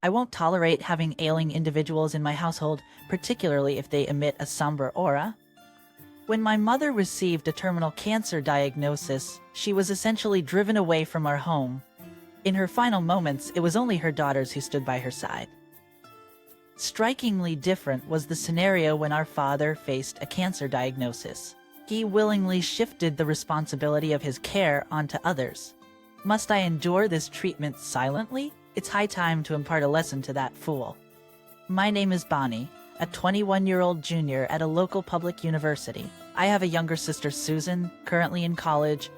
I won't tolerate having ailing individuals in my household, particularly if they emit a somber aura. When my mother received a terminal cancer diagnosis, she was essentially driven away from our home. In her final moments, it was only her daughters who stood by her side. Strikingly different was the scenario when our father faced a cancer diagnosis. He willingly shifted the responsibility of his care onto others. Must I endure this treatment silently? It's high time to impart a lesson to that fool. My name is Bonnie, a 21-year-old junior at a local public university. I have a younger sister, Susan, currently in college.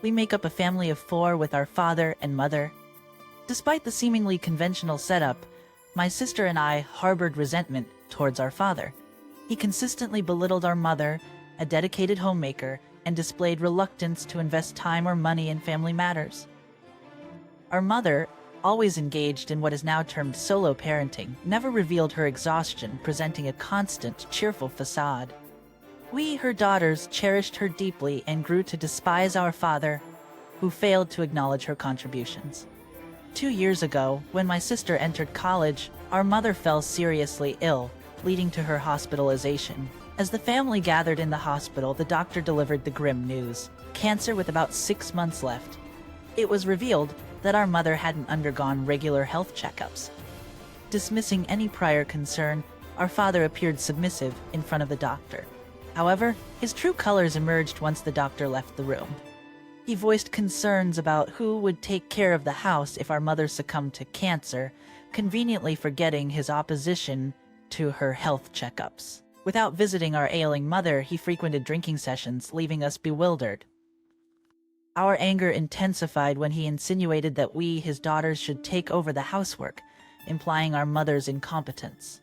We make up a family of 4 with our father and mother. Despite the seemingly conventional setup, my sister and I harbored resentment towards our father. He consistently belittled our mother, a dedicated homemaker, and displayed reluctance to invest time or money in family matters. Our mother, always engaged in what is now termed solo parenting, never revealed her exhaustion, presenting a constant, cheerful facade. We, her daughters, cherished her deeply and grew to despise our father, who failed to acknowledge her contributions. 2 years ago, when my sister entered college, our mother fell seriously ill, leading to her hospitalization. As the family gathered in the hospital, the doctor delivered the grim news: cancer with about 6 months left. It was revealed that our mother hadn't undergone regular health checkups. Dismissing any prior concern, our father appeared submissive in front of the doctor. However, his true colors emerged once the doctor left the room. He voiced concerns about who would take care of the house if our mother succumbed to cancer, conveniently forgetting his opposition to her health checkups. Without visiting our ailing mother, he frequented drinking sessions, leaving us bewildered. Our anger intensified when he insinuated that we, his daughters, should take over the housework, implying our mother's incompetence.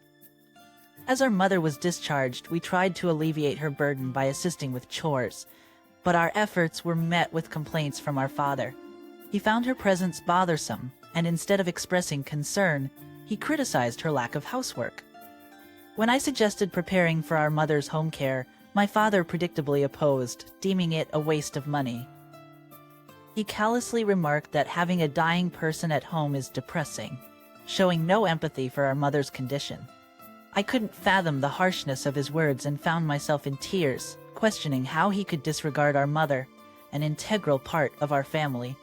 As our mother was discharged, we tried to alleviate her burden by assisting with chores, but our efforts were met with complaints from our father. He found her presence bothersome, and instead of expressing concern, he criticized her lack of housework. When I suggested preparing for our mother's home care, my father predictably opposed, deeming it a waste of money. He callously remarked that having a dying person at home is depressing, showing no empathy for our mother's condition. I couldn't fathom the harshness of his words and found myself in tears, questioning how he could disregard our mother, an integral part of our family.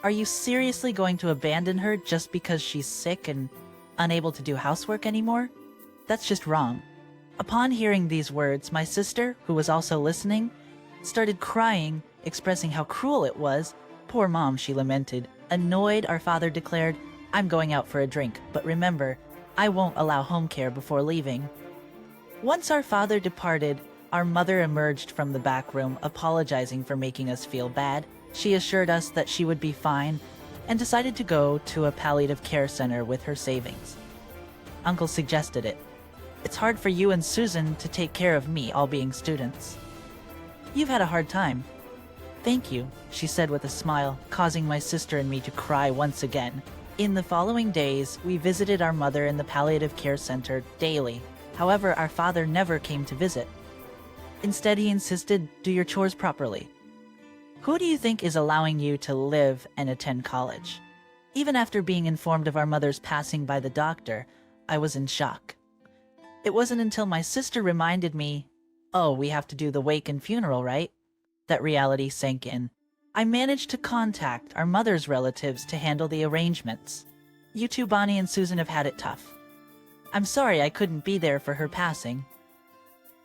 Are you seriously going to abandon her just because she's sick and unable to do housework anymore? That's just wrong. Upon hearing these words, my sister, who was also listening, started crying, expressing how cruel it was. Poor mom, she lamented. Annoyed, our father declared, "I'm going out for a drink, but remember, I won't allow home care before leaving." Once our father departed, our mother emerged from the back room, apologizing for making us feel bad. She assured us that she would be fine and decided to go to a palliative care center with her savings. Uncle suggested it. "It's hard for you and Susan to take care of me, all being students. You've had a hard time." "Thank you," she said with a smile, causing my sister and me to cry once again. In the following days, we visited our mother in the palliative care center daily. However, our father never came to visit. Instead, he insisted, "Do your chores properly." Who do you think is allowing you to live and attend college? Even after being informed of our mother's passing by the doctor, I was in shock. It wasn't until my sister reminded me, "Oh, we have to do the wake and funeral, right?" that reality sank in. I managed to contact our mother's relatives to handle the arrangements. "You two, Bonnie and Susan, have had it tough. I'm sorry I couldn't be there for her passing."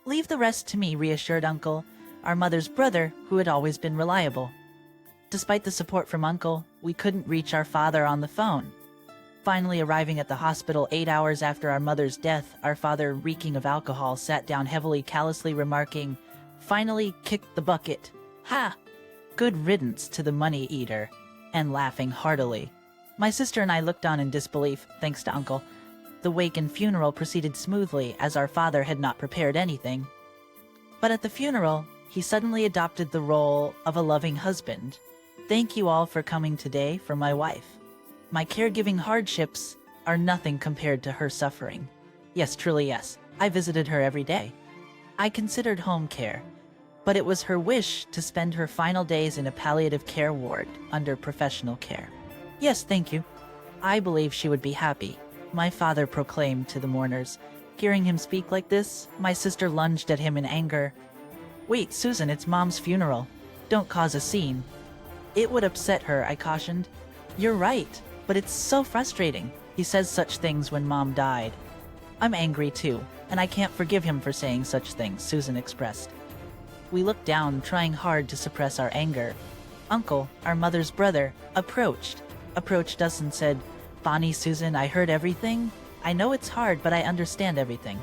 "Leave the rest to me," reassured Uncle, our mother's brother, who had always been reliable. Despite the support from Uncle, we couldn't reach our father on the phone. Finally arriving at the hospital 8 hours after our mother's death, our father, reeking of alcohol, sat down heavily, callously remarking, "Finally kicked the bucket. Ha! Good riddance to the money eater," and laughing heartily. My sister and I looked on in disbelief, thanks to Uncle. The wake and funeral proceeded smoothly, as our father had not prepared anything. But at the funeral, he suddenly adopted the role of a loving husband. "Thank you all for coming today for my wife. My caregiving hardships are nothing compared to her suffering. Yes, truly yes, I visited her every day. I considered home care, but it was her wish to spend her final days in a palliative care ward under professional care. Yes, thank you." I believe she would be happy, my father proclaimed to the mourners. Hearing him speak like this, my sister lunged at him in anger. Wait, Susan, it's Mom's funeral. Don't cause a scene. It would upset her, I cautioned. You're right, but it's so frustrating. He says such things when Mom died. I'm angry too, and I can't forgive him for saying such things, Susan expressed. We looked down, trying hard to suppress our anger. Uncle, our mother's brother, approached us and said, Bonnie, Susan, I heard everything. I know it's hard, but I understand everything.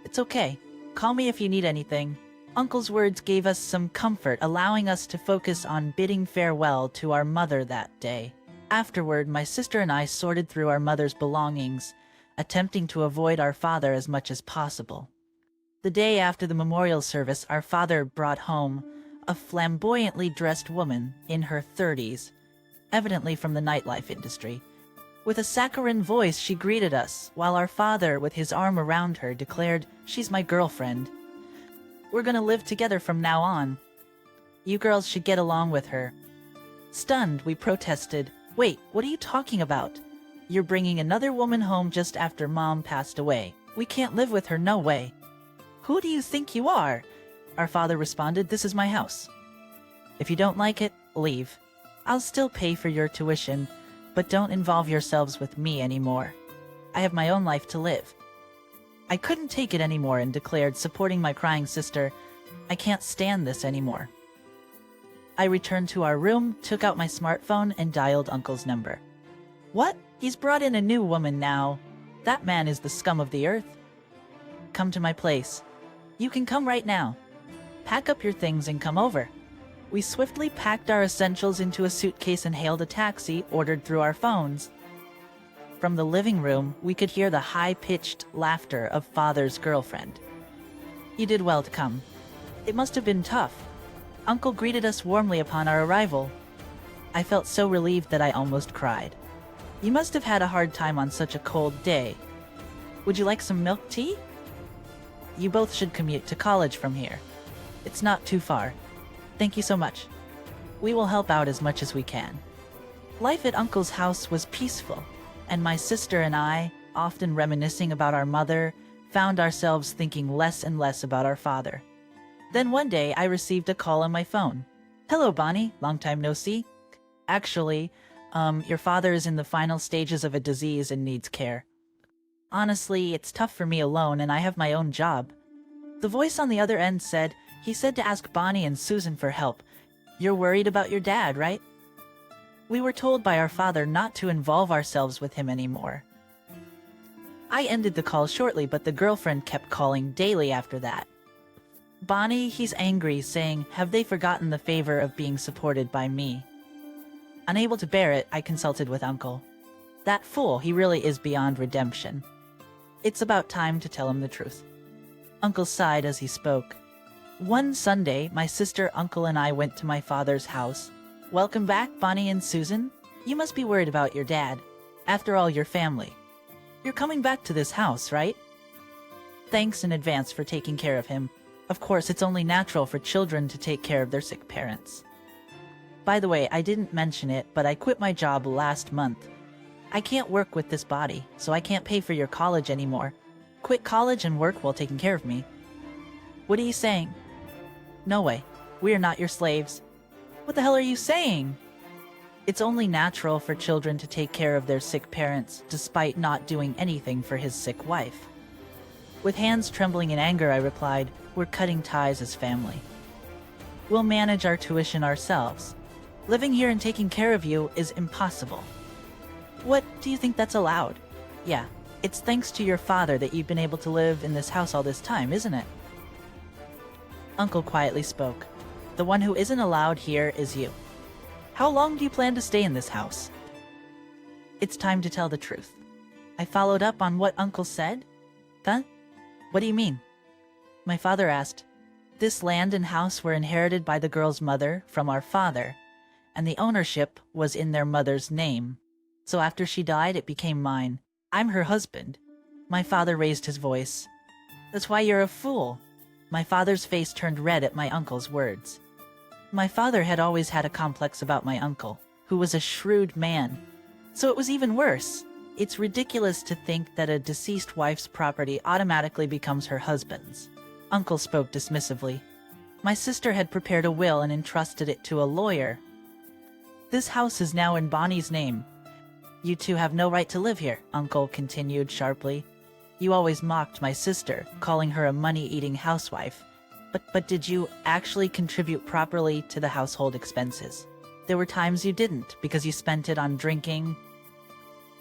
It's okay. Call me if you need anything. Uncle's words gave us some comfort, allowing us to focus on bidding farewell to our mother that day. Afterward, my sister and I sorted through our mother's belongings, attempting to avoid our father as much as possible. The day after the memorial service, our father brought home a flamboyantly dressed woman in her 30s, evidently from the nightlife industry. With a saccharine voice, she greeted us, while our father, with his arm around her, declared, "She's my girlfriend. We're gonna live together from now on. You girls should get along with her." Stunned, we protested, "Wait, what are you talking about? You're bringing another woman home just after Mom passed away. We can't live with her, no way." "Who do you think you are?" Our father responded, "This is my house. If you don't like it, leave. I'll still pay for your tuition, but don't involve yourselves with me anymore. I have my own life to live." I couldn't take it anymore and declared, supporting my crying sister, "I can't stand this anymore." I returned to our room, took out my smartphone, and dialed Uncle's number. "What? He's brought in a new woman now. That man is the scum of the earth. Come to my place. You can come right now. Pack up your things and come over." We swiftly packed our essentials into a suitcase and hailed a taxi, ordered through our phones. From the living room, we could hear the high-pitched laughter of Father's girlfriend. "You did well to come. It must have been tough." Uncle greeted us warmly upon our arrival. I felt so relieved that I almost cried. "You must have had a hard time on such a cold day. Would you like some milk tea? You both should commute to college from here. It's not too far. Thank you so much. We will help out as much as we can." Life at Uncle's house was peaceful, and my sister and I, often reminiscing about our mother, found ourselves thinking less and less about our father. Then one day, I received a call on my phone. "Hello, Bonnie. Long time no see. Actually, your father is in the final stages of a disease and needs care. Honestly, it's tough for me alone, and I have my own job." The voice on the other end said, "He said to ask Bonnie and Susan for help. You're worried about your dad, right?" We were told by our father not to involve ourselves with him anymore. I ended the call shortly, but the girlfriend kept calling daily after that. "Bonnie, he's angry, saying, have they forgotten the favor of being supported by me?" Unable to bear it, I consulted with Uncle. That fool, he really is beyond redemption. It's about time to tell him the truth. Uncle sighed as he spoke. One Sunday, my sister, Uncle, and I went to my father's house. "Welcome back, Bonnie and Susan. You must be worried about your dad. After all, your family. You're coming back to this house, right? Thanks in advance for taking care of him. Of course, it's only natural for children to take care of their sick parents. By the way, I didn't mention it, but I quit my job last month. I can't work with this body, so I can't pay for your college anymore. Quit college and work while taking care of me." "What are you saying?" "No way. We are not your slaves." "What the hell are you saying?" "It's only natural for children to take care of their sick parents, despite not doing anything for his sick wife." With hands trembling in anger, I replied, "We're cutting ties as family. We'll manage our tuition ourselves. Living here and taking care of you is impossible." "What, do you think that's allowed?" "Yeah, it's thanks to your father that you've been able to live in this house all this time, isn't it?" Uncle quietly spoke. "The one who isn't allowed here is you. How long do you plan to stay in this house?" It's time to tell the truth. I followed up on what Uncle said. "Huh? What do you mean?" My father asked. "This land and house were inherited by the girl's mother from our father, and the ownership was in their mother's name. So after she died, it became mine. I'm her husband." My father raised his voice. "That's why you're a fool." My father's face turned red at my uncle's words. My father had always had a complex about my uncle, who was a shrewd man. So it was even worse. It's ridiculous to think that a deceased wife's property automatically becomes her husband's. Uncle spoke dismissively. My sister had prepared a will and entrusted it to a lawyer. This house is now in Bonnie's name. You two have no right to live here, Uncle continued sharply. You always mocked my sister, calling her a money-eating housewife. But did you actually contribute properly to the household expenses? There were times you didn't, because you spent it on drinking.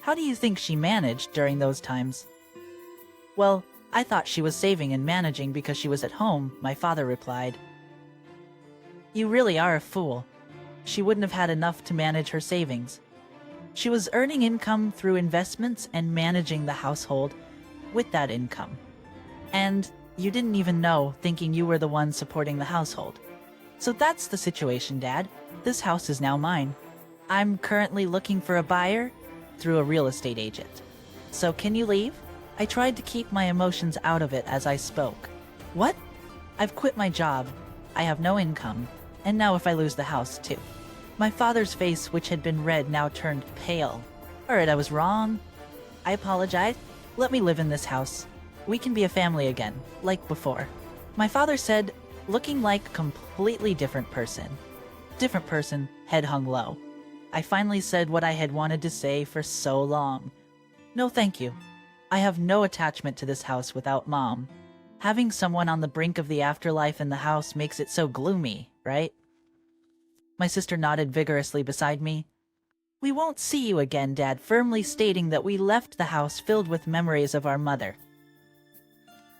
How do you think she managed during those times? Well, I thought she was saving and managing because she was at home, my father replied. You really are a fool. She wouldn't have had enough to manage her savings. She was earning income through investments and managing the household with that income. And you didn't even know, thinking you were the one supporting the household. So that's the situation, Dad. This house is now mine. I'm currently looking for a buyer through a real estate agent. So can you leave? I tried to keep my emotions out of it as I spoke. What? I've quit my job. I have no income. And now if I lose the house, too. My father's face, which had been red, now turned pale. Alright, I was wrong. I apologize. Let me live in this house. We can be a family again, like before. My father said, looking like a completely different person. Different person, head hung low. I finally said what I had wanted to say for so long. No, thank you. I have no attachment to this house without Mom. Having someone on the brink of the afterlife in the house makes it so gloomy, right? My sister nodded vigorously beside me. We won't see you again, Dad, firmly stating that we left the house filled with memories of our mother.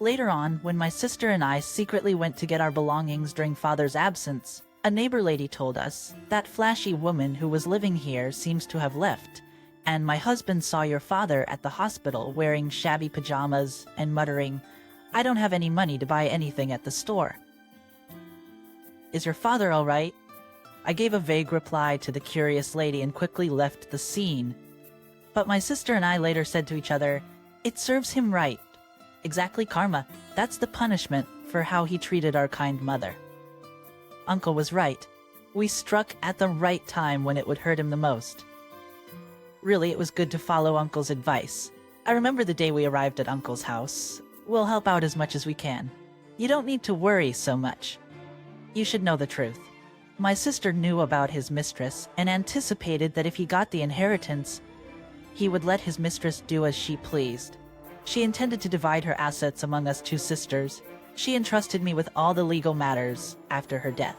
Later on, when my sister and I secretly went to get our belongings during Father's absence, a neighbor lady told us that flashy woman who was living here seems to have left, and my husband saw your father at the hospital wearing shabby pajamas and muttering, I don't have any money to buy anything at the store. Is your father all right? I gave a vague reply to the curious lady and quickly left the scene. But my sister and I later said to each other, it serves him right. Exactly, karma. That's the punishment for how he treated our kind mother. Uncle was right. We struck at the right time when it would hurt him the most. Really, it was good to follow Uncle's advice. I remember the day we arrived at Uncle's house. We'll help out as much as we can. You don't need to worry so much. You should know the truth. My sister knew about his mistress and anticipated that if he got the inheritance, he would let his mistress do as she pleased. She intended to divide her assets among us two sisters. She entrusted me with all the legal matters after her death.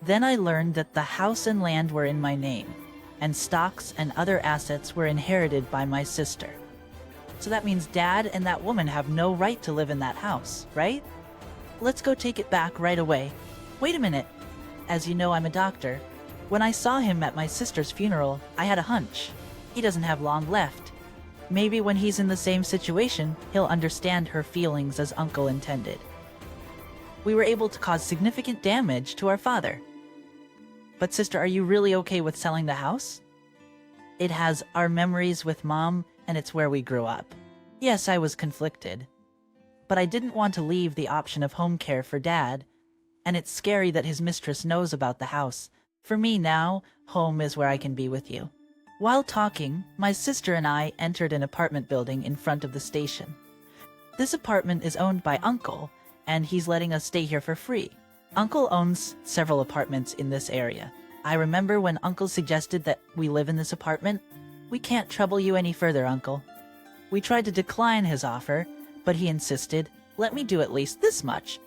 Then I learned that the house and land were in my name, and stocks and other assets were inherited by my sister. So that means Dad and that woman have no right to live in that house, right? Let's go take it back right away. Wait a minute. As you know, I'm a doctor. When I saw him at my sister's funeral, I had a hunch. He doesn't have long left. Maybe when he's in the same situation, he'll understand her feelings as Uncle intended. We were able to cause significant damage to our father. But sister, are you really okay with selling the house? It has our memories with Mom, and it's where we grew up. Yes, I was conflicted. But I didn't want to leave the option of home care for Dad, and it's scary that his mistress knows about the house. For me now, home is where I can be with you. While talking, my sister and I entered an apartment building in front of the station. This apartment is owned by Uncle, and he's letting us stay here for free. Uncle owns several apartments in this area. I remember when Uncle suggested that we live in this apartment. We can't trouble you any further, Uncle. We tried to decline his offer, but he insisted, let me do at least this much.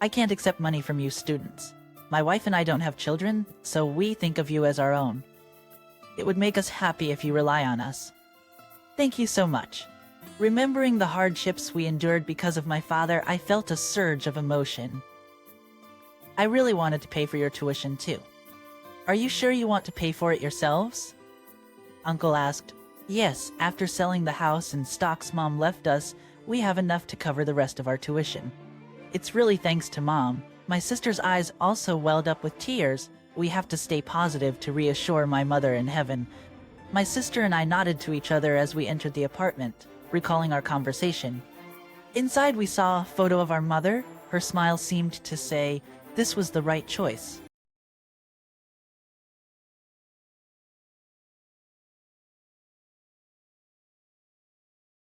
I can't accept money from you students. My wife and I don't have children, so we think of you as our own. It would make us happy if you rely on us. Thank you so much. Remembering the hardships we endured because of my father, I felt a surge of emotion. I really wanted to pay for your tuition too. Are you sure you want to pay for it yourselves? Uncle asked. Yes, after selling the house and stocks Mom left us, we have enough to cover the rest of our tuition. It's really thanks to Mom. My sister's eyes also welled up with tears. We have to stay positive to reassure my mother in heaven. My sister and I nodded to each other as we entered the apartment, recalling our conversation. Inside we saw a photo of our mother. Her smile seemed to say, this was the right choice.